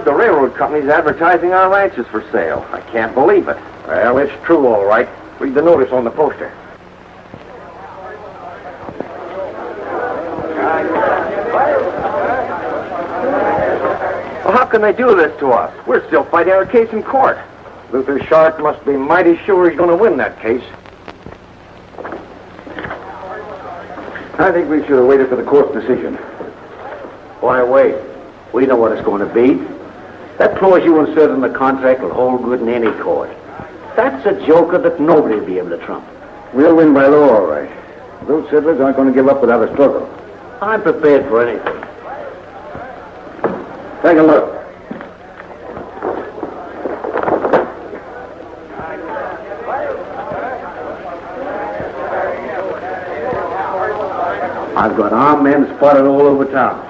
The railroad company's advertising our ranches for sale. I can't believe it. Well, it's true, all right. Read the notice on the poster. Well, how can they do this to us? We're still fighting our case in court. Luther Sharp must be mighty sure he's going to win that case. I think we should have waited for the court's decision. Why wait? We know what it's going to be. That clause you inserted in the contract will hold good in any court. That's a joker that nobody will be able to trump. We'll win by law, all right. Those settlers aren't going to give up without a struggle. I'm prepared for anything. Take a look. I've got armed men spotted all over town.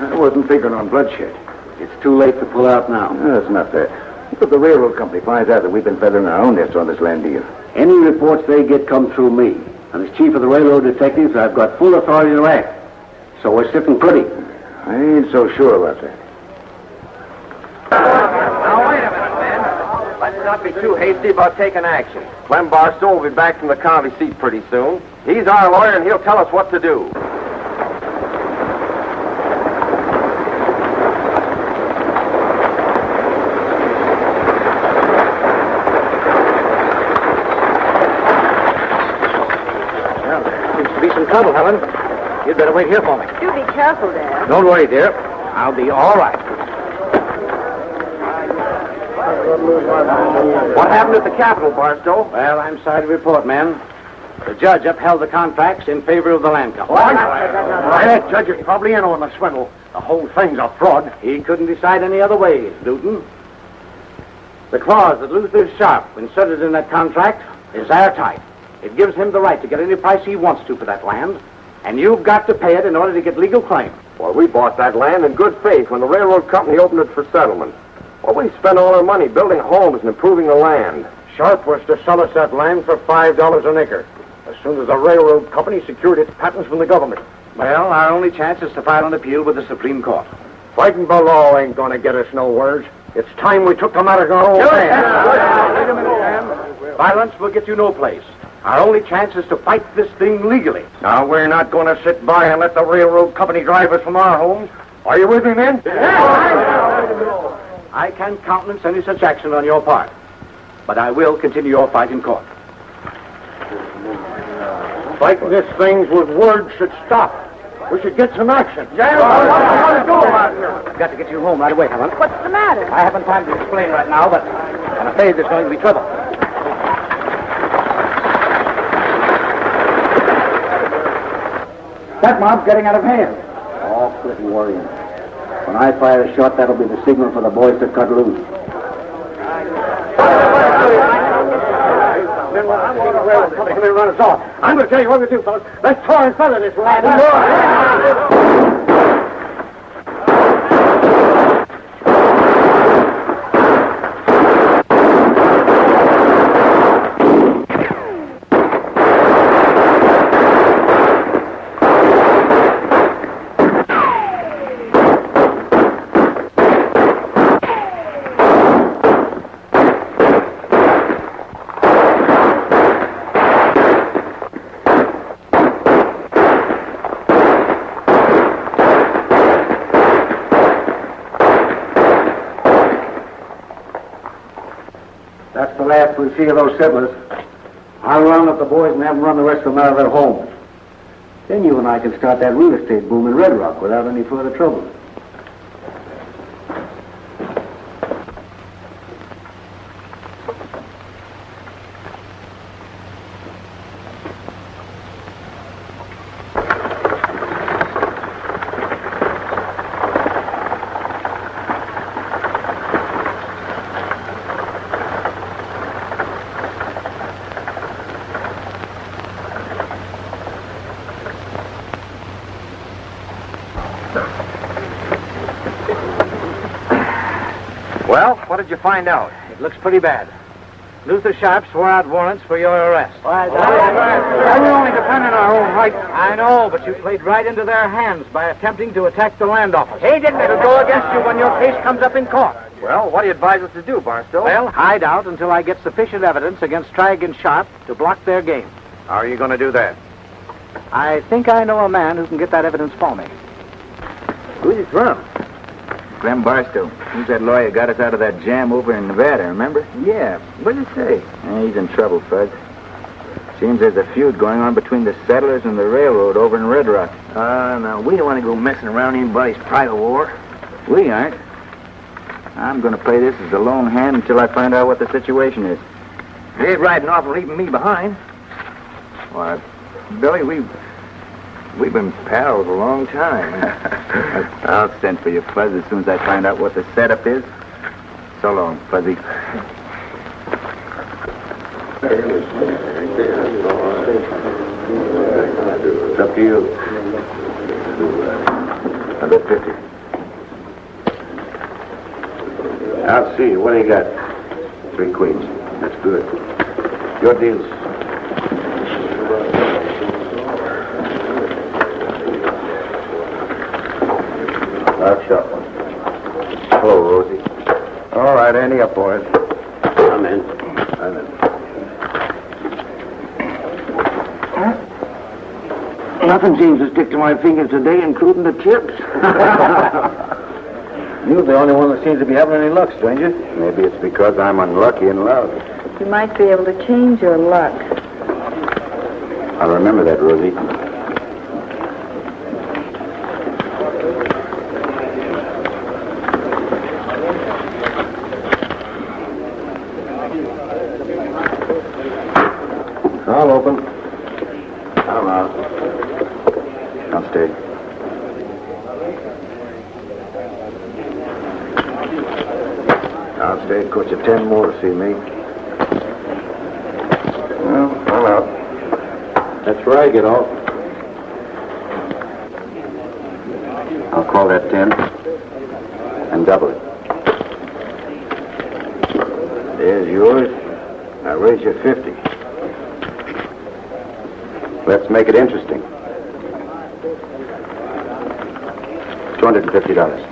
I wasn't figuring on bloodshed. It's too late to pull out now. No, that's not fair. What if the railroad company finds out that we've been feathering our own nests on this land deal? Any reports they get come through me. And as chief of the railroad detectives, I've got full authority to act. So we're sitting pretty. I ain't so sure about that. Now, wait a minute, man. Let's not be too hasty about taking action. Clem Barstow will be back from the county seat pretty soon. He's our lawyer, and he'll tell us what to do. Trouble, Helen. You'd better wait here for me. Do be careful, Dad. Don't worry, dear. I'll be all right. What happened at the Capitol, Barstow? Well, I'm sorry to report, man. The judge upheld the contracts in favor of the land company. That judge is probably in on the swindle. The whole thing's a fraud. He couldn't decide any other way, Newton. The clause that Luther Sharp inserted in that contract is airtight. It gives him the right to get any price he wants to for that land, and you've got to pay it in order to get legal claim. Well, we bought that land in good faith when the railroad company opened it for settlement. Well, we spent all our money building homes and improving the land. Sharp was to sell us that land for $5 an acre, as soon as the railroad company secured its patents from the government. Well, our only chance is to file an appeal with the Supreme Court. Fighting by law ain't going to get us nowhere. It's time we took the matter in our own hands. Wait a minute, man. Violence will get you no place. Our only chance is to fight this thing legally. Now, we're not going to sit by and let the railroad company drive us from our homes. Are you with me, men? I can't countenance any such action on your part, but I will continue your fight in court. Fighting this thing with words should stop. We should get some action. I've got to get you home right away, Helen. What's the matter? I haven't time to explain right now, but I'm afraid there's going to be trouble. That mob's getting out of hand. Oh, quit worrying. When I fire a shot, that'll be the signal for the boys to cut loose. Come in, run us off. I'm going to tell you what to do, fellas. Let's try and feather this lad. we see of those settlers, I'll round up the boys and have them run the rest of them out of their homes. Then you and I can start that real estate boom in Red Rock without any further trouble. Well, what did you find out? It looks pretty bad. Luther Sharp swore out warrants for your arrest. Why, we only defend on our own rights. I know, but you played right into their hands by attempting to attack the land office. He didn't. It'll go against you when your case comes up in court. Well, what do you advise us to do, Barstow? Well, hide out until I get sufficient evidence against Tragg and Sharp to block their game. How are you going to do that? I think I know a man who can get that evidence for me. Who's he from? Clem Barstow. He's that lawyer got us out of that jam over in Nevada, remember? Yeah. What did he say? He's in trouble, Fuzz. Seems there's a feud going on between the settlers and the railroad over in Red Rock. No, we don't want to go messing around anybody's private war. We aren't. I'm going to play this as a lone hand until I find out what the situation is. You ain't riding off and leaving me behind. Why, Billy, we've been pals a long time. I'll send for you, Fuzz, as soon as I find out what the setup is. So long, Fuzzy. It's up to you. I bet 50. I'll see you. What do you got? 3 queens. That's good. Your deals. I'll shot one. Hello, Rosie. All right, Andy, up, boys. I'm in. I'm in. Nothing seems to stick to my fingers today, including the tips. You're the only one that seems to be having any luck, stranger. Maybe it's because I'm unlucky in love. You might be able to change your luck. I'll remember that, Rosie. I'll open. I'm out. I'll stay. I'll stay. It cost you 10 more to see me. Well, I'm out. That's where I get off. I'll call that 10 and double it. There's yours. I'll raise you 50. Let's make it interesting. $250.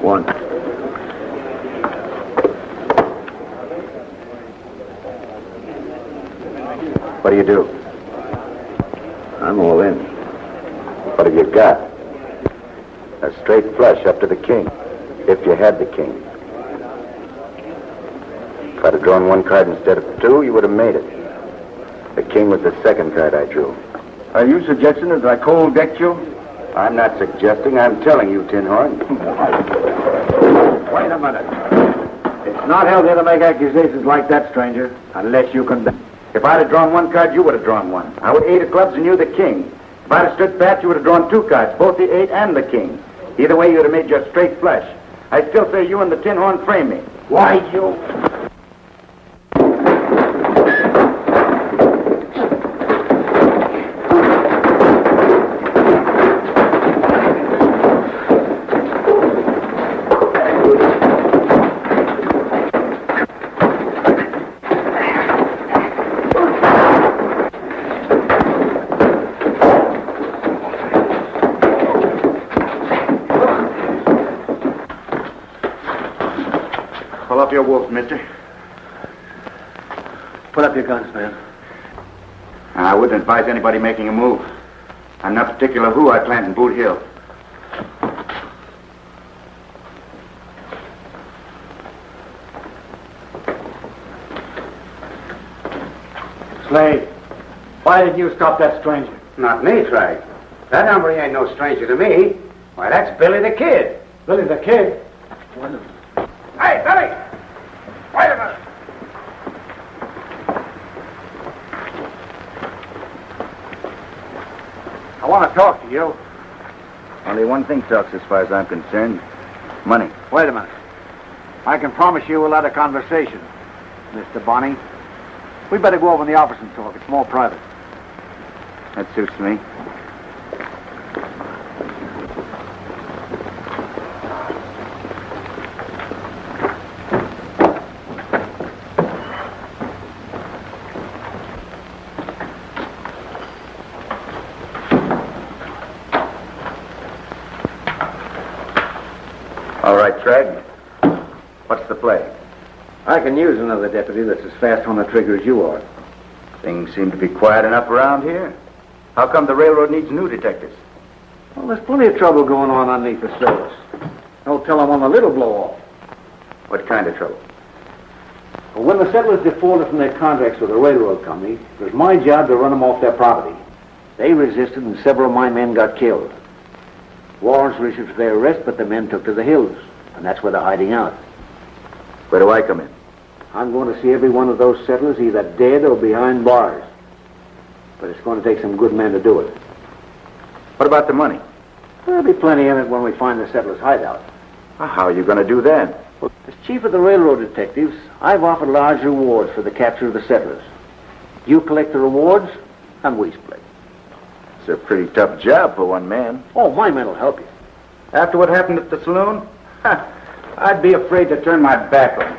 One. What do you do? I'm all in. What have you got? A straight flush up to the king, if you had the king. If I'd have drawn 1 card instead of 2, you would have made it. The king was the second card I drew. Are you suggesting that I cold decked you? I'm not suggesting, I'm telling you, Tin Horn. Wait a minute. It's not healthy to make accusations like that, stranger, unless you can... If I'd have drawn 1 card, you would have drawn 1. I would 8 of clubs and you the king. If I'd have stood pat, you would have drawn 2 cards, both the 8 and the king. Either way, you would have made your straight flush. I still say you and the Tin Horn frame me. Why, you... Pull up your wolves, mister. Put up your guns, man. I wouldn't advise anybody making a move. I'm not particular who I plant in Boot Hill. Slade, why did you stop that stranger? Not me, Trag. That hombre ain't no stranger to me. Why, that's Billy the Kid. Billy the Kid? Hey, Billy! Wait a minute. I want to talk to you. Only one thing talks as far as I'm concerned. Money. Wait a minute. I can promise you a lot of conversation, Mr. Bonnie. We better go over in the office and talk. It's more private. That suits me. All right, Treg. What's the play? I can use another deputy that's as fast on the trigger as you are. Things seem to be quiet enough around here. How come the railroad needs new detectives? Well, there's plenty of trouble going on underneath the surface. Don't tell them on the little blow-off. What kind of trouble? Well, when the settlers defaulted from their contracts with the railroad company, it was my job to run them off their property. They resisted, and several of my men got killed. Warrants were issued for their arrest, but the men took to the hills, and that's where they're hiding out. Where do I come in? I'm going to see every one of those settlers either dead or behind bars. But it's going to take some good men to do it. What about the money? There'll be plenty in it when we find the settlers' hideout. How are you going to do that? Well, as chief of the railroad detectives, I've offered large rewards for the capture of the settlers. You collect the rewards, and we split. It's a pretty tough job for one man. Oh, my men will help you. After what happened at the saloon? I'd be afraid to turn my back on you.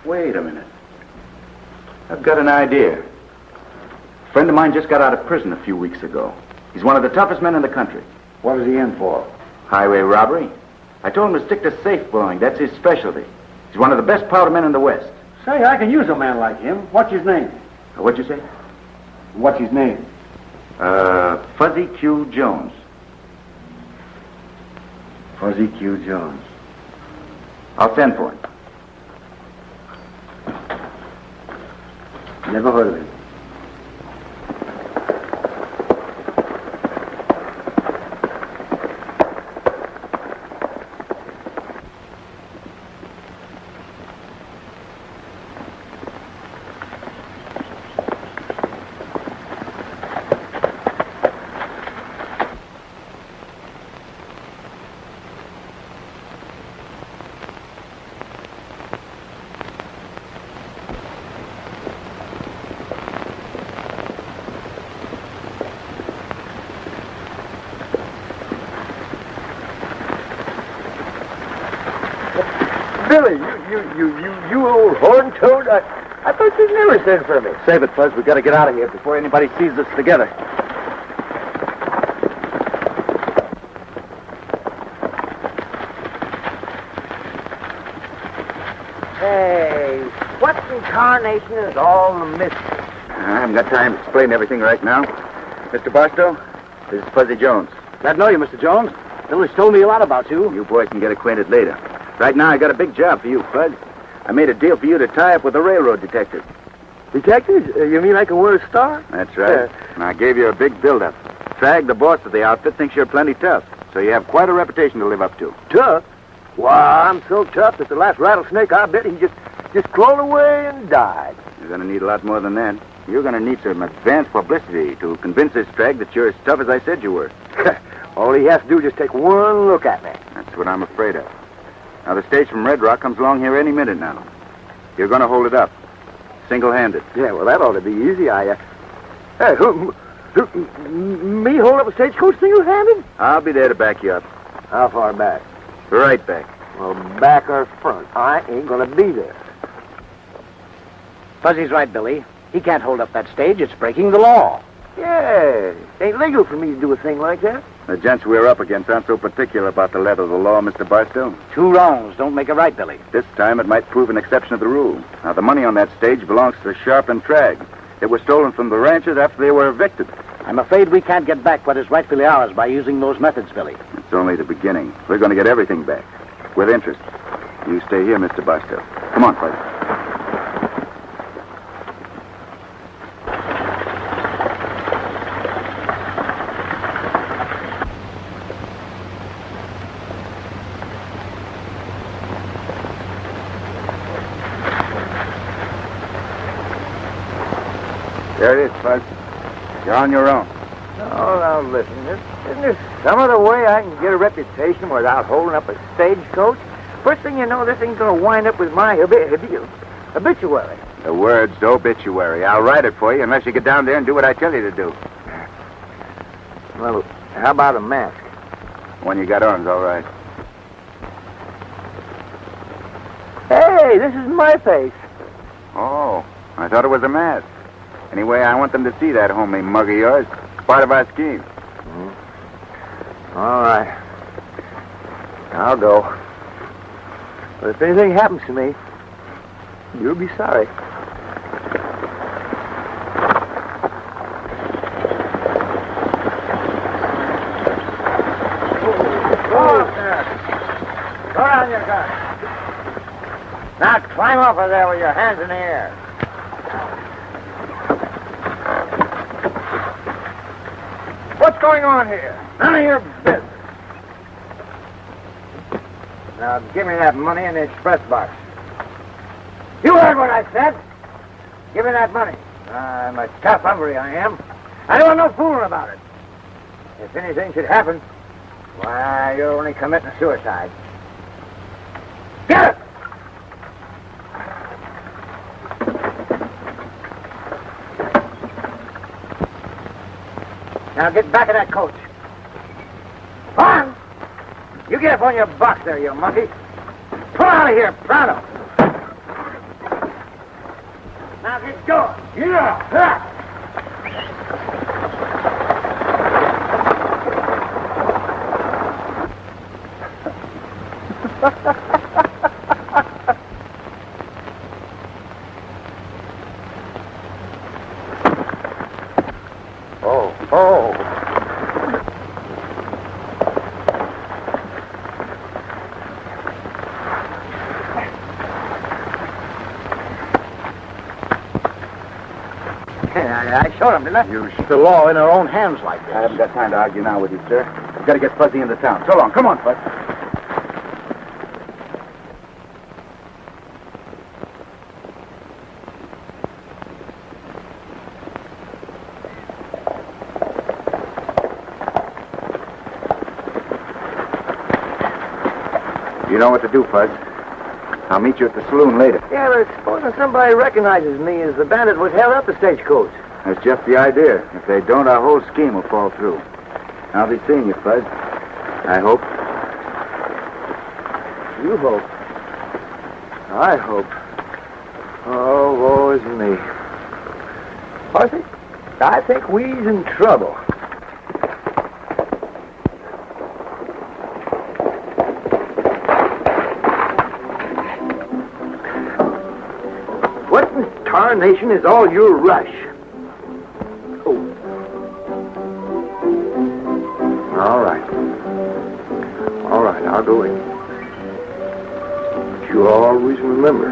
Wait a minute. I've got an idea. A friend of mine just got out of prison a few weeks ago. He's one of the toughest men in the country. What is he in for? Highway robbery. I told him to stick to safe blowing. That's his specialty. He's one of the best powder men in the West. Say, I can use a man like him. What's his name? What'd you say? What's his name? Fuzzy Q. Jones. Fuzzy Q. Jones. I'll send for him. Never heard of him. Billy, you old horn-toad. I thought you'd never send for me. Save it, Fuzz. We've got to get out of here before anybody sees us together. Hey, what in carnation is all the mystery? I haven't got time to explain everything right now. Mr. Barstow, this is Fuzzy Jones. Glad to know you, Mr. Jones. Billy's told me a lot about you. You boys can get acquainted later. Right now, I got a big job for you, Fuzz. I made a deal for you to tie up with a railroad detective. Detective? You mean I can wear a star? That's right. And I gave you a big build-up. Trag, the boss of the outfit, thinks you're plenty tough, so you have quite a reputation to live up to. Tough? Why, I'm so tough that the last rattlesnake, I bet he just crawled away and died. You're going to need a lot more than that. You're going to need some advanced publicity to convince this Trag that you're as tough as I said you were. All he has to do is just take one look at me. That's what I'm afraid of. Now, the stage from Red Rock comes along here any minute now. You're going to hold it up. Single-handed. Yeah, well, that ought to be easy. Hey, me hold up a stagecoach single-handed? I'll be there to back you up. How far back? Right back. Well, back or front, I ain't gonna be there. Fuzzy's right, Billy. He can't hold up that stage. It's breaking the law. Yeah, ain't legal for me to do a thing like that. The gents we're up against aren't so particular about the letter of the law, Mr. Barstow. Two wrongs don't make a right, Billy. This time it might prove an exception of the rule. Now, the money on that stage belongs to Sharp and Tragg. It was stolen from the ranchers after they were evicted. I'm afraid we can't get back what is rightfully ours by using those methods, Billy. It's only the beginning. We're going to get everything back. With interest. You stay here, Mr. Barstow. Come on, Fred. There it is, Fuzz. You're on your own. Oh, now listen, isn't there some other way I can get a reputation without holding up a stagecoach? First thing you know, this thing's going to wind up with my obituary. The word's obituary. I'll write it for you unless you get down there and do what I tell you to do. Well, how about a mask? One you got on's all right. Hey, this is my face. Oh, I thought it was a mask. Anyway, I want them to see that homely mug of yours. It's part of our scheme. All right. I'll go. But if anything happens to me, you'll be sorry. Go down your gun. Now climb up there with your hands in the air. What's going on here? None of your business. Now give me that money in the express box. You heard what I said. Give me that money. I'm a tough hungry, I am. I don't want no fooling about it. If anything should happen, why, you're only committing suicide. Get it! Now get back in that coach. On! You get up on your box there, you monkey. Pull out of here, pronto. Now get going. Yeah. Oh. I showed him, didn't I? You the law in our own hands like this. I haven't got time to argue now with you, sir. I've got to get Fuzzy into town. So long. Come on, Fuzz. You know what to do, Fuzz. I'll meet you at the saloon later. Yeah, but supposing somebody recognizes me as the bandit what held up the stagecoach. That's just the idea. If they don't, our whole scheme will fall through. I'll be seeing you, Fuzz. I hope. You hope. I hope. Oh, woe is me. I think we's in trouble. What in tarnation is all your rush? Oh. All right, I'll go in. But you always remember,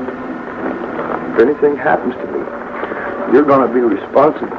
if anything happens to me, you're going to be responsible.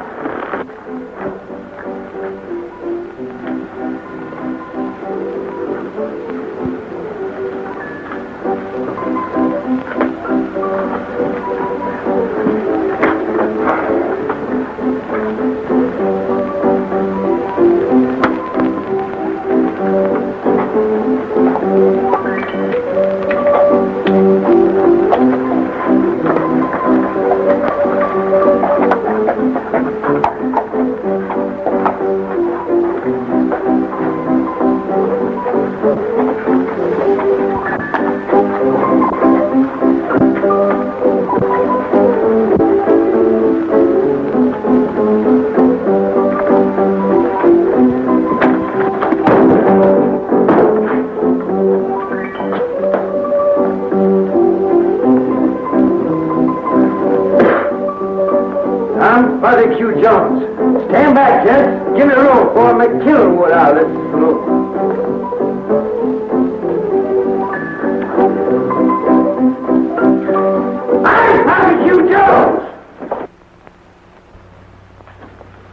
go before I make killing wood out of this saloon. I'm Bobby Q. Jones!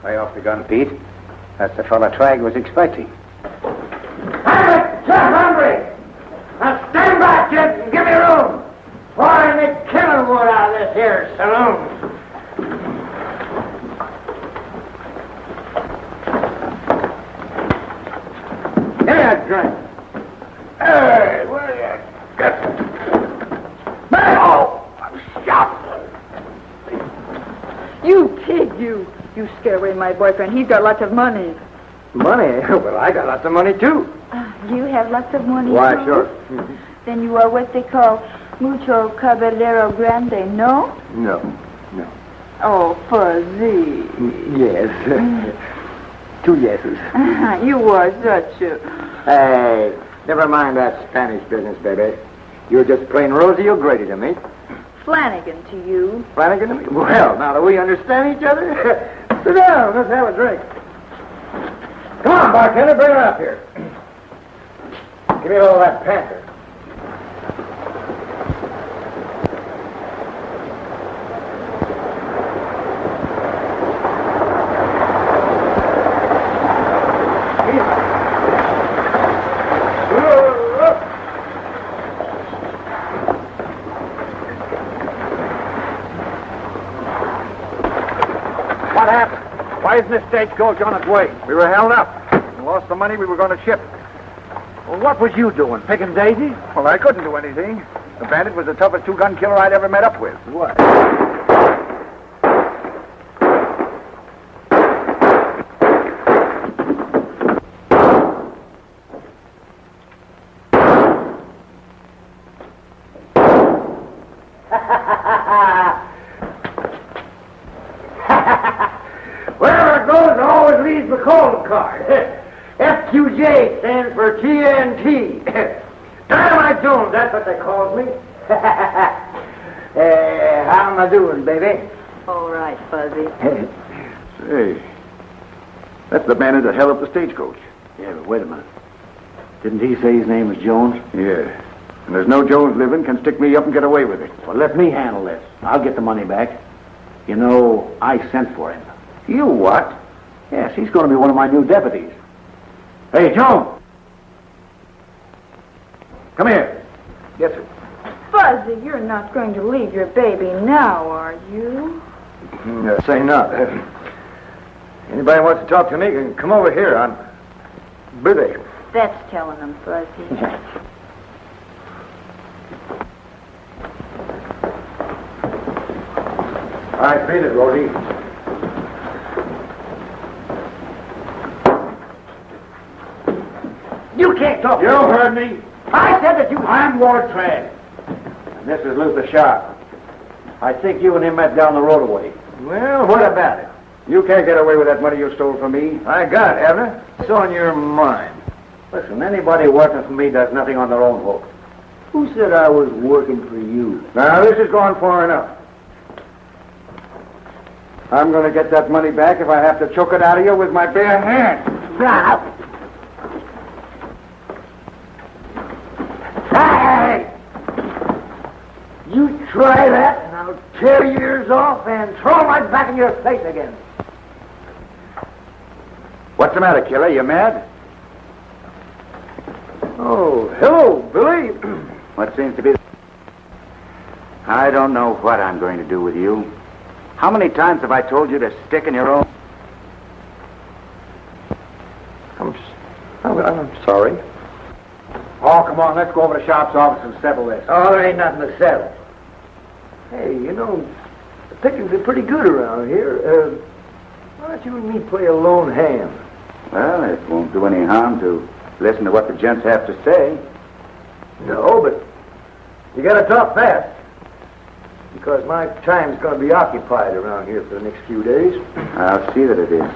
Lay off the gun, Pete. That's the fella Trag was expecting. I'm Jeff Hungry! Now stand back, kids, and give me room before I make killing wood out of this here saloon. Give me a drink. Hey, where are you? Get it. Oh, I'm shot. You pig, you. You scare away my boyfriend. He's got lots of money. Money? Well, I got lots of money, too. You have lots of money, Why, too? sure. Then you are what they call mucho caballero grande, no? No. Oh, Fuzzy. Yes. 2 yeses. You are such a... Hey, never mind that Spanish business, baby. You're just plain Rosie O'Grady to me. Flanagan to you. Flanagan to me? Well, now that we understand each other, sit down, let's have a drink. Come on, bartender, bring her up here. Give me all that panther. What happened? Why isn't this stagecoach on its way? We were held up. We lost the money we were going to ship. Well, what was you doing? Picking daisies? Well, I couldn't do anything. The bandit was the toughest two-gun killer I'd ever met up with. What? Wherever it goes, it always leaves the calling card. FQJ stands for TNT. Dynamite Jones, that's what they called me. How am I doing, baby? All right, Fuzzy. Say, that's the bandit that held up the stagecoach. Yeah, but wait a minute. Didn't he say his name was Jones? Yeah. And there's no Jones living can stick me up and get away with it. Well, let me handle this. I'll get the money back. You know, I sent for him. You what? Yes, he's going to be one of my new deputies. Hey, Jones! Come here. Yes, sir. Fuzzy, you're not going to leave your baby now, are you? Say not. Anybody wants to talk to me can come over here. I'm busy. That's telling them, Fuzzy. I beat it, Rosie. You can't talk. You heard me. I said that you... I'm Ward Trag. And this is Luther Sharp. I think you and him met down the road a way. Well, what about it? You can't get away with that money you stole from me. I got it, haven't I? It's on your mind. Listen, anybody working for me does nothing on their own hook. Who said I was working for you? Now, this has gone far enough. I'm going to get that money back if I have to choke it out of you with my bare hands. Now. Hey! You try that, and I'll tear your ears off and throw them right back in your face again. What's the matter, killer? You mad? Oh, hello, Billy. What seems to be... I don't know what I'm going to do with you. How many times have I told you to stick in your own... I'm sorry. Oh, come on, let's go over to Sharp's office and settle this. Oh, there ain't nothing to settle. Hey, you know, the pickings are pretty good around here. Why don't you and me play a lone hand? Well, it won't do any harm to listen to what the gents have to say. No, but you gotta talk fast. Because my time's gonna be occupied around here for the next few days. I'll see that it is.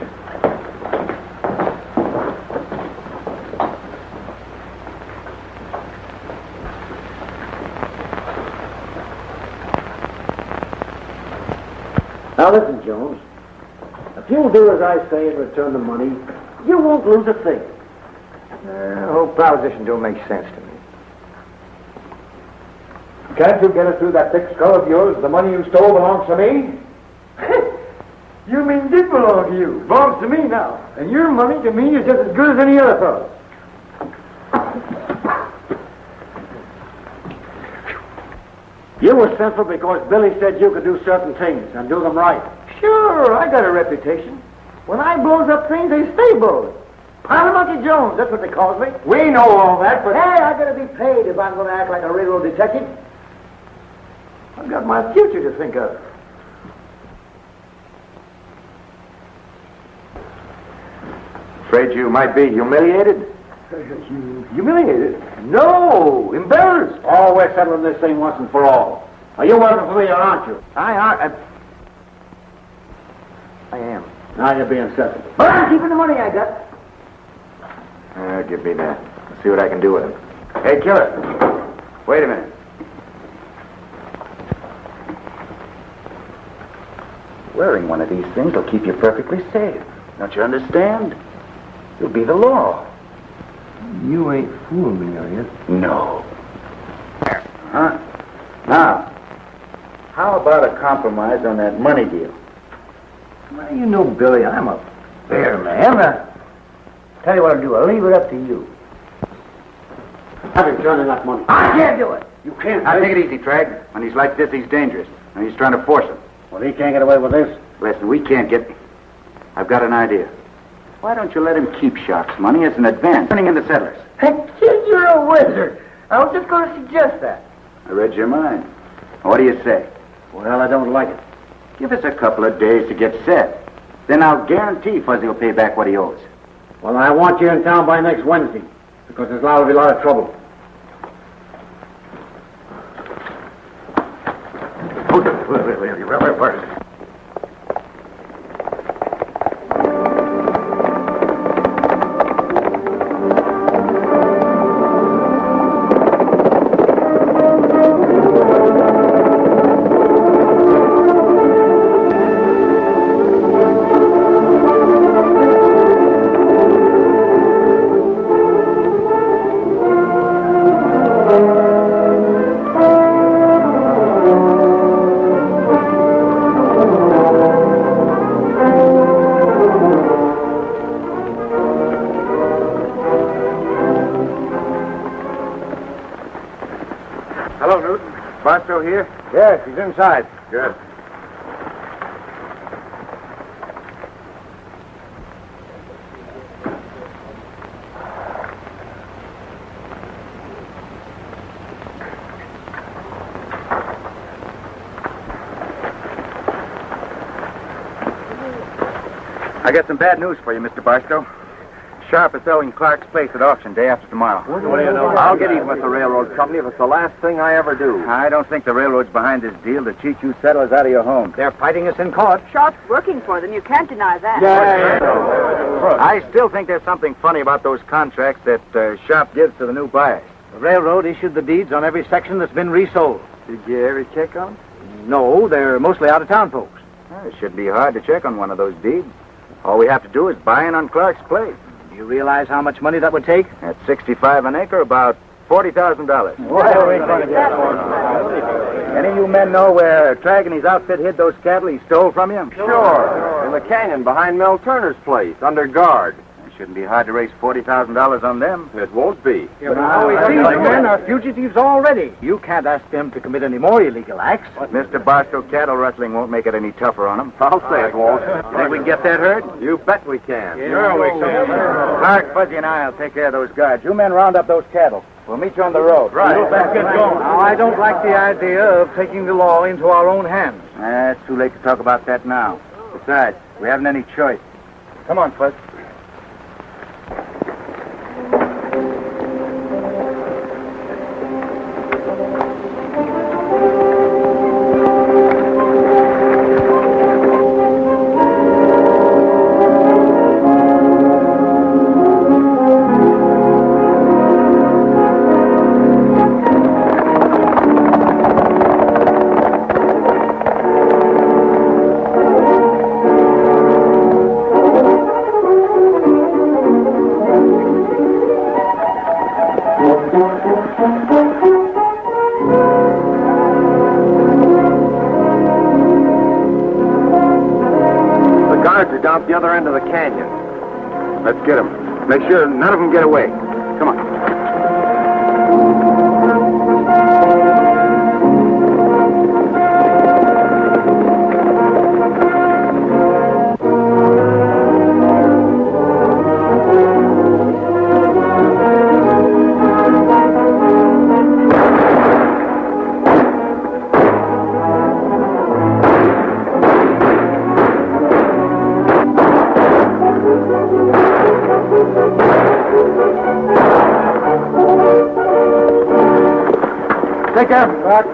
Now listen, Jones. If you'll do as I say and return the money, You won't lose a thing. The whole proposition don't make sense to me. Can't you get us through that thick skull of yours? The money you stole belongs to me? You mean did belong to you? Belongs to me now. And your money to me is just as good as any other fellow. You were sent for because Billy said you could do certain things and do them right. Sure, I got a reputation. When I blows up things, they stay blowed. Monkey Jones, that's what they call me. We know all that, but hey, I gotta be paid if I'm gonna act like a railroad detective. I've got my future to think of. Afraid you might be humiliated? Humiliated? No, embarrassed. Oh, we're settling this thing once and for all. Are you working for me or aren't you? I am. Now you're being sensible. But I'm keeping the money I got. Give me that. Let's see what I can do with it. Hey, killer. Wait a minute. Wearing one of these things will keep you perfectly safe. Don't you understand? You'll be the law. You ain't fooling me, are you? No. Huh? Now, how about a compromise on that money deal? Well, you know, Billy, I'm a fair man. Tell you what I'll do. I'll leave it up to you. Have him turn in that money. I can't do it. You can't. Now, take it easy, Treg. When he's like this, he's dangerous. And he's trying to force it. Well, he can't get away with this. Listen, we can't get... I've got an idea. Why don't you let him keep Sharp's money as an advance, turning into settlers? Kid, you're a wizard. I was just going to suggest that. I read your mind. What do you say? Well, I don't like it. Give us a couple of days to get set. Then I'll guarantee Fuzzy will pay back what he owes. Well, I want you in town by next Wednesday, because there's liable to be a lot of trouble. Where is it? Hello, Newton. Barstow here? Yes, he's inside. Good. I got some bad news for you, Mr. Barstow. Sharp is selling Clark's place at auction day after tomorrow. What do you know? I'll get even with the railroad company if it's the last thing I ever do. I don't think the railroad's behind this deal to cheat you settlers out of your home. They're fighting us in court. Sharp's working for them. You can't deny that. I still think there's something funny about those contracts that Sharp gives to the new buyers. The railroad issued the deeds on every section that's been resold. Did you ever check on them? No, they're mostly out-of-town folks. Well, it shouldn't be hard to check on one of those deeds. All we have to do is buy in on Clark's place. Do you realize how much money that would take? At $65 an acre, about $40,000. Any of you men know where Trag and his outfit hid those cattle he stole from you? Sure. In the canyon behind Mel Turner's place, under guard. It shouldn't be hard to raise $40,000 on them. It won't be. These men are fugitives already. You can't ask them to commit any more illegal acts. Mr. Barstow, cattle rustling won't make it any tougher on them. I'll say it won't. Think we can get that herd? You bet we can. Clark, Fuzzy, and I'll take care of those guards. You men round up those cattle. We'll meet you on the road. Right. Let's get going. Now, I don't like the idea of taking the law into our own hands. It's too late to talk about that now. Besides, we haven't any choice. Come on, Fuzz. The guards are down at the other end of the canyon. Let's get them. Make sure none of them get away. Come on. Take care, Buck.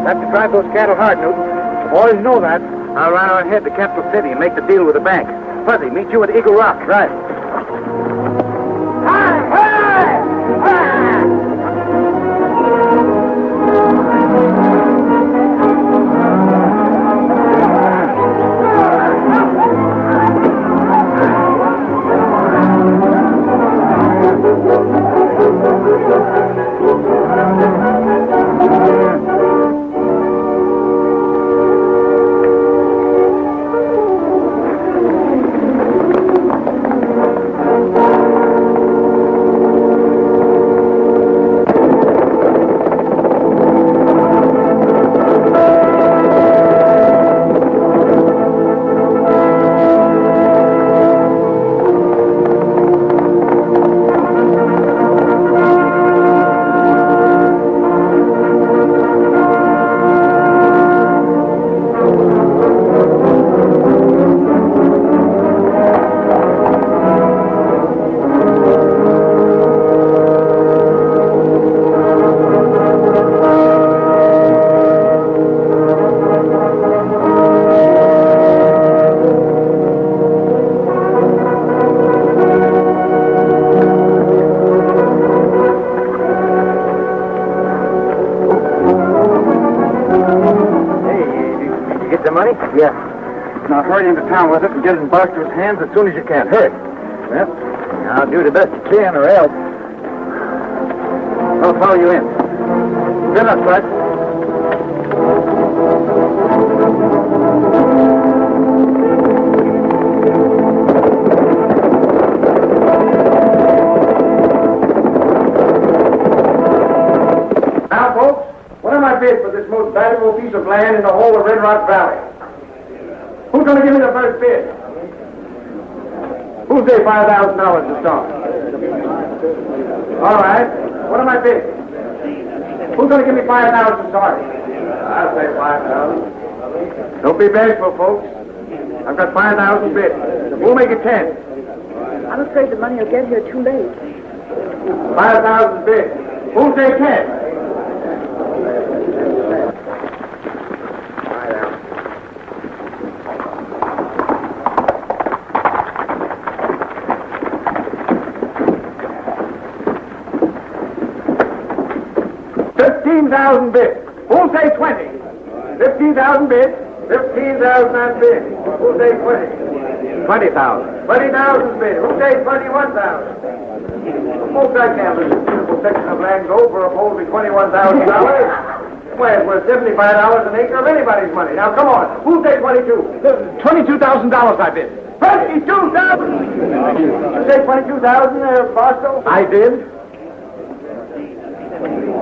Have to drive those cattle hard, Newton. The boys know that. I'll ride on ahead to Capital City and make the deal with the bank. Fuzzy, meet you at Eagle Rock. Right. Yeah. Now hurry into town with it and get it in Barstow's hands as soon as you can. Hurry. Well, I'll do the best I can or else. I'll follow you in. Good luck, Bud. Now, folks, what am I bid for this most valuable piece of land in the whole of Red Rock Valley? Who's going to give me the first bid? Who'll say $5,000 to start? All right. What am I bidding? Who's going to give me $5,000 to start? I'll say $5,000. Don't be bashful, folks. I've got $5,000 bid. Who'll make it 10? I'm afraid the money will get here too late. $5,000 bid. Who'll say 10? $15,000 bid. Who'll say 20? 15,000 bid. 15,000 on bid. Who'll say 20? 20,000. 20,000 bid. Who'll say 21,000? Folks, I can't let this beautiful section of land go for a paltry $21,000. Well, it's worth $75 an acre of anybody's money. Now, come on. Who'll say 22? $22,000 I bid. $22,000? You say 22,000 there, Barstow? I did.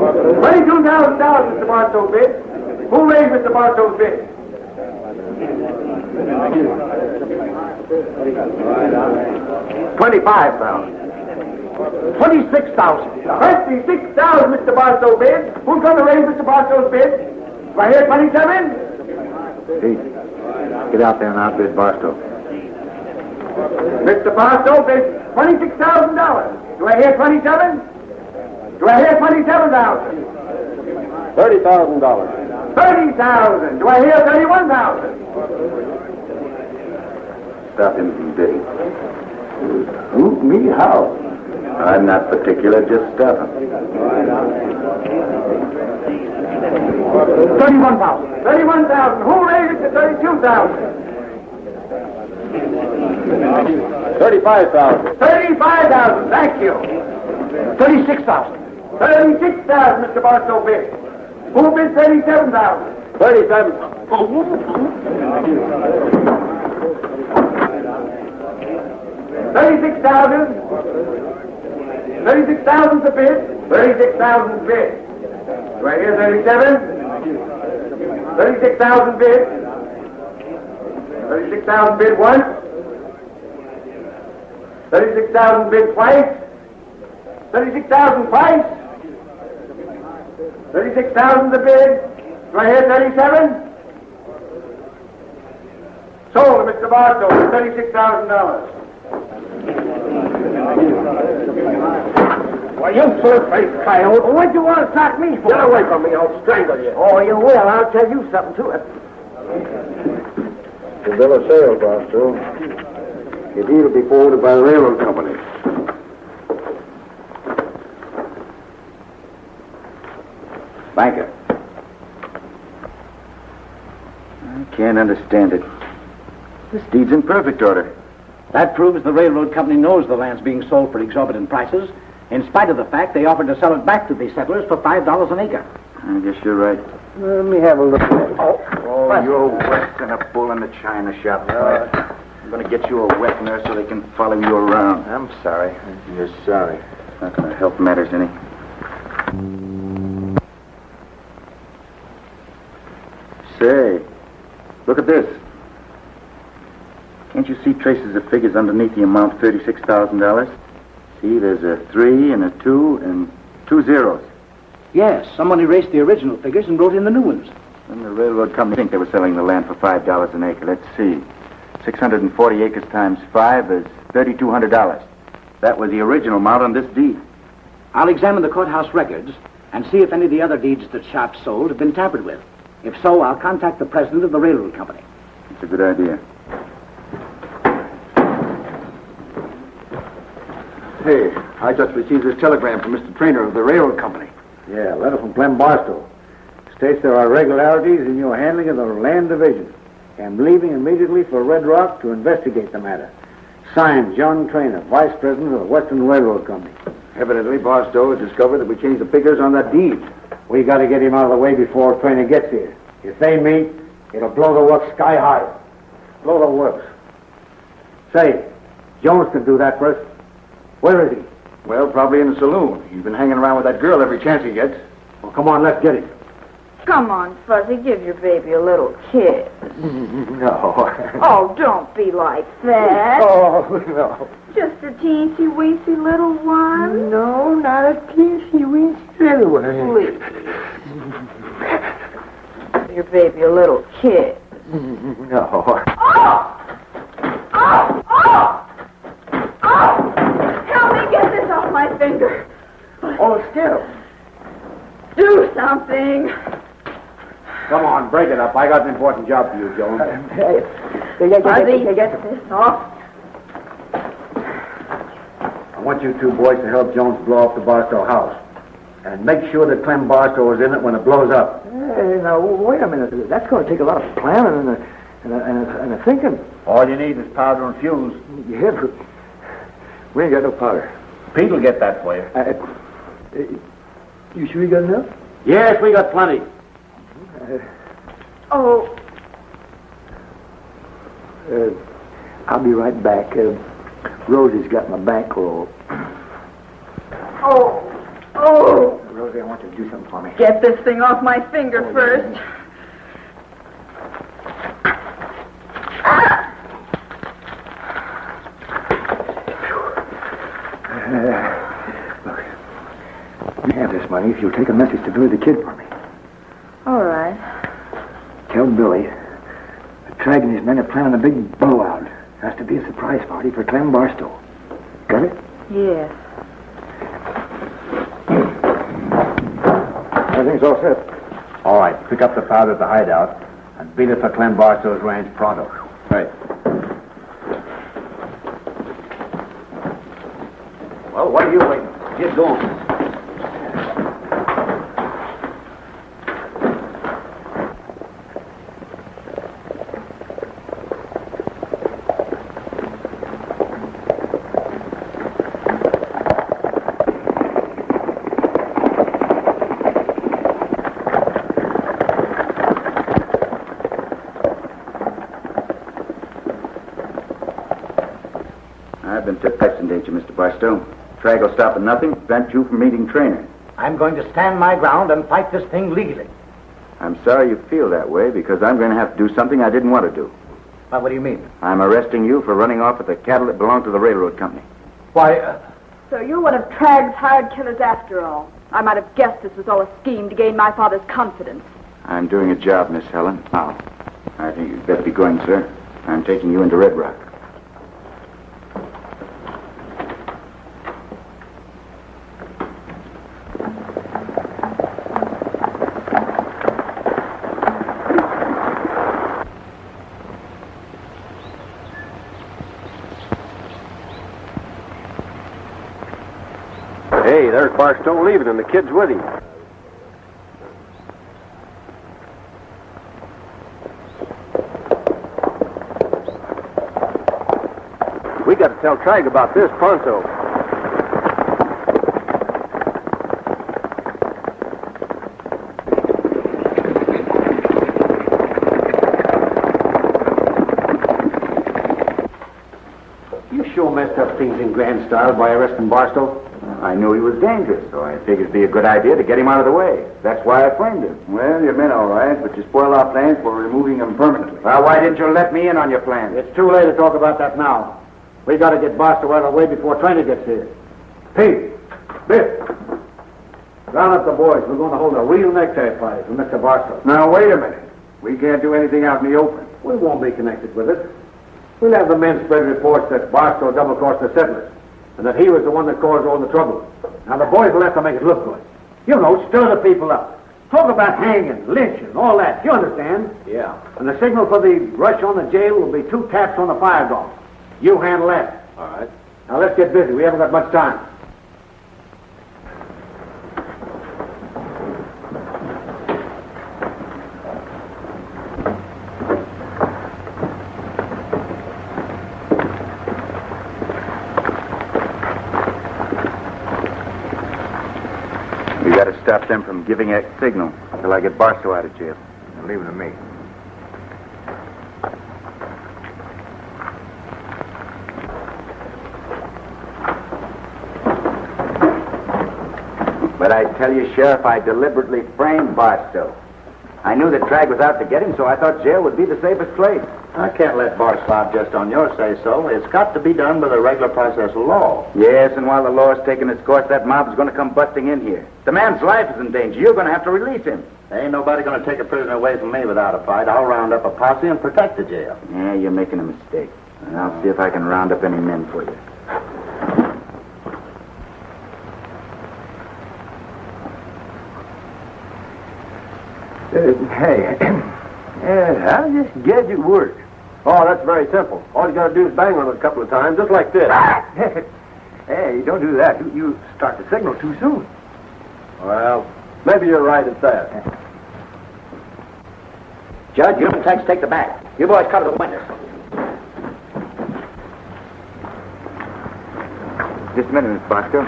$22,000, Mr. Barstow bid. Who raised Mr. Barstow's bid? $25,000. $26,000. 26,000, Mr. Barstow bid. Who's going to raise Mr. Barstow's bid? Do I hear 27? Pete, get out there and outbid Barstow. Mr. Barstow bids $26,000. Do I hear 27? Do I hear 27,000? $30,000. 30,000. Do I hear 31,000? Stop him from bidding. Who? Me? How? I'm not particular, just stop him. 31,000. 31,000. Who raised it to 32,000? 35,000. 35,000. Thank you. 36,000. 36,000, Mr. Barstow bid. Who bid 37,000? 37. 36,000. 36,000 the bid. 36,000 bid. Do I hear 37? 36,000 bid. 36,000 bid once. 36,000 bid twice. 36,000 twice. 36,000 the bid. Do I hear 37? Sold to Mr. Barstow for $36,000. Why, you full-faced coyote. What'd you want to sock me for? Get away from me, I'll strangle you. Oh, you will. I'll tell you something to it. The bill of sale, Barstow. Your deal will be forwarded by the railroad company. Banker. I can't understand it. This deed's in perfect order. That proves the railroad company knows the land's being sold for exorbitant prices, in spite of the fact they offered to sell it back to these settlers for $5 an acre. I guess you're right. Let me have a look at it. Oh, you're worse than a bull in the china shop. I'm going to get you a wet nurse so they can follow you around. I'm sorry. You're sorry. It's not going to help matters any. Say, look at this. Can't you see traces of figures underneath the amount $36,000? See, there's a 3 and a 2 and 2 zeros. Yes, someone erased the original figures and wrote in the new ones. And the railroad company think they were selling the land for $5 an acre. Let's see. 640 acres times 5 is $3,200. That was the original amount on this deed. I'll examine the courthouse records and see if any of the other deeds that Sharp sold have been tampered with. If so, I'll contact the president of the railroad company. That's a good idea. Hey, I just received this telegram from Mr. Trainer of the railroad company. Yeah, a letter from Clem Barstow. States there are irregularities in your handling of the land division. I'm leaving immediately for Red Rock to investigate the matter. Signed, John Trainer, Vice President of the Western Railroad Company. Evidently, Barstow has discovered that we changed the figures on that deed. We got to get him out of the way before Trainer gets here. If they meet, it'll blow the works sky high. Blow the works. Say, Jones can do that for us. Where is he? Well, probably in the saloon. He's been hanging around with that girl every chance he gets. Well, come on, let's get him. Come on, Fuzzy, give your baby a little kiss. No. Oh, don't be like that. Oh, no. Just a teensy-weensy little one. No, not a teensy-weensy little one. Please. Give your baby a little kiss. No. Oh! Oh! Oh! Oh! Help me get this off my finger. Oh, still. Do something. Come on, break it up. I got an important job for you, Jones. Fuzzy, get this off. I want you two boys to help Jones blow up the Barstow house. And make sure that Clem Barstow is in it when it blows up. Hey, now, wait a minute. That's going to take a lot of planning and a thinking. All you need is powder and fuse. Yeah, but we ain't got no powder. Pete will get that for you. You sure you got enough? Yes, we got plenty. Oh, I'll be right back. Rosie's got my bankroll. oh, oh. Rosie, I want you to do something for me. Get this thing off my finger first. You have this money if you'll take a message to Billy the Kid for me. All right. Tell Billy that Trag and his men are planning a big blowout. Has to be a surprise party for Clem Barstow. Got it? Yes. Everything's all set. All right, pick up the powder at the hideout and beat it for Clem Barstow's ranch pronto. Right. Well, what are you waiting for? Get going. I've been took accident, ain't you, Mr. Barstow? Trag will stop at nothing, prevent you from meeting Trainer. I'm going to stand my ground and fight this thing legally. I'm sorry you feel that way, because I'm going to have to do something I didn't want to do. Well, what do you mean? I'm arresting you for running off with the cattle that belong to the railroad company. Why, So you're one of Trag's hired killers after all. I might have guessed this was all a scheme to gain my father's confidence. I'm doing a job, Miss Helen. Now, I think you'd better be going, sir. I'm taking you into Red Rock. Hey, there's Barstow leaving, and the kid's with him. We got to tell Trag about this pronto. You sure messed up things in grand style by arresting Barstow. I knew he was dangerous, so I figured it'd be a good idea to get him out of the way. That's why I framed him. Well, you meant all right, but you spoiled our plans for removing him permanently. Well, why didn't you let me in on your plan? It's too late to talk about that now. We got to get Barstow out of the way before Trainer gets here. Pete, Biff, round up the boys. We're going to hold a real necktie party for Mr. Barstow. Now, wait a minute. We can't do anything out in the open. We won't be connected with it. We'll have the men spread reports that Barstow double-crossed the settlers and that he was the one that caused all the trouble. Now, the boys will have to make it look good. You know, stir the people up. Talk about hanging, lynching, all that. You understand? Yeah. And the signal for the rush on the jail will be 2 taps on the fire gong. You handle that. All right. Now, let's get busy. We haven't got much time. We got to stop them from giving a signal until I get Barstow out of jail. Now, leave it to me. But I tell you, Sheriff, I deliberately framed Barstow. I knew that Trag was out to get him, so I thought jail would be the safest place. I can't let Barstow just on your say-so. It's got to be done by the regular process of law. Yes, and while the law is taking its course, that mob is going to come busting in here. The man's life is in danger. You're going to have to release him. Ain't nobody going to take a prisoner away from me without a fight. I'll round up a posse and protect the jail. Yeah, you're making a mistake. And I'll see if I can round up any men for you. Hey, how does this gadget work? Oh, that's very simple. All you got to do is bang on it a couple of times, just like this. Hey, don't do that. You start the signal too soon. Well, maybe you're right at that. Judge, you and Tex take the back. You boys cover the windows. Just a minute, Miss Barstow.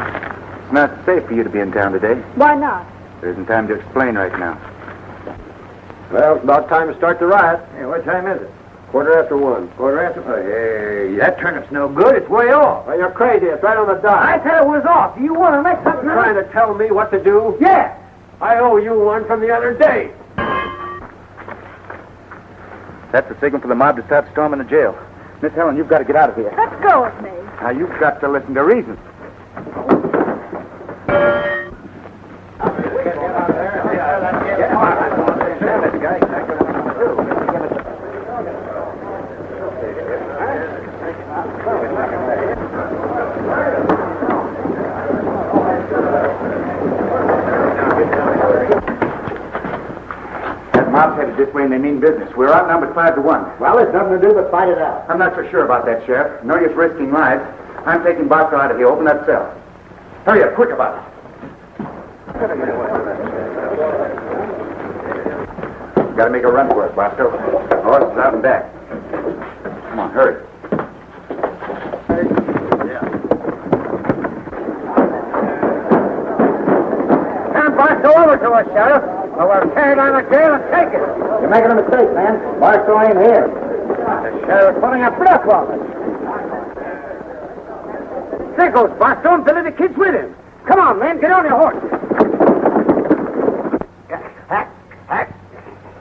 It's not safe for you to be in town today. Why not? There isn't time to explain right now. Well, it's about time to start the riot. Hey, what time is it? 1:15. Quarter after? Oh, hey, that turnip's no good. It's way off. Well, you're crazy. It's right on the dot. I said it was off. You want to make something You're trying to tell me what to do? Yeah. I owe you one from the other day. That's the signal for the mob to start storming the jail. Miss Helen, you've got to get out of here. Let go of me. Now, you've got to listen to reason. head this way and they mean business. We're outnumbered 5-1. Well, there's nothing to do but fight it out. I'm not so sure about that, Sheriff. No use risking lives. I'm taking Barstow out of here. Open that cell. Hurry up, quick about it. Got to make a run for it, Barstow. Horse is out and back. Come on, hurry. Hand Barstow over to us, Sheriff, or we'll tear down the jail and take it. You're making a mistake, man. Barstow ain't here. The sheriff's putting a bluff on us. There goes Barstow and Billy the Kid's with him. Come on, man, get on your horse.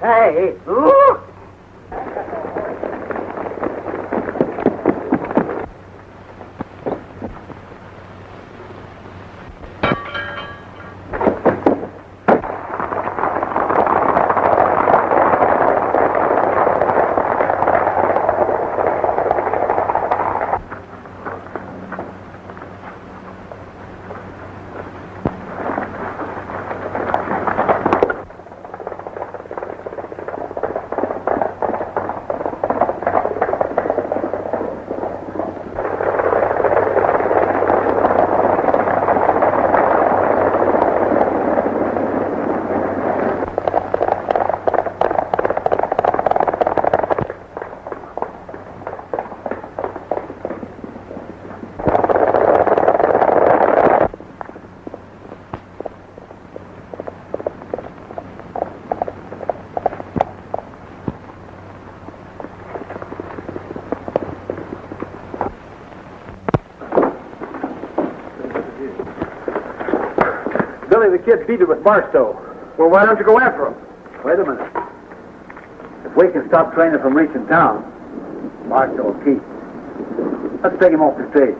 Hey, ooh. Billy the Kid beat it with Barstow. Well, why don't you go after him? Wait a minute. If we can stop Trainer from reaching town, Barstow will keep. Let's take him off the stage.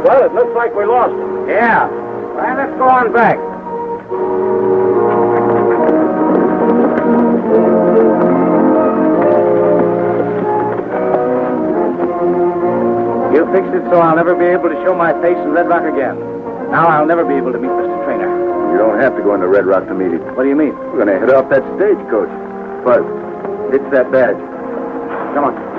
Well, it looks like we lost him. Yeah. Well, let's go on back. You fixed it so I'll never be able to show my face in Red Rock again. Now I'll never be able to meet Mr. Trainer. You don't have to go into Red Rock to meet him. What do you mean? We're going to head off that stagecoach. Buzz, it's that badge. Come on.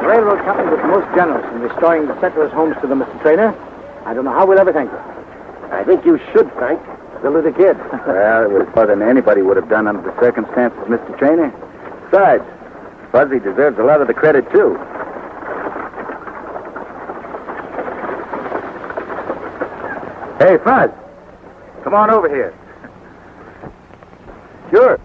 railroad company was most generous in restoring the settlers' homes to them, Mr. Trainer. I don't know how we'll ever thank them. I think you should thank Billy the Kid. Well, it was more than anybody would have done under the circumstances, Mr. Trainer. Besides, Fuzzy deserves a lot of the credit, too. Hey, Fuzz, come on over here. Sure.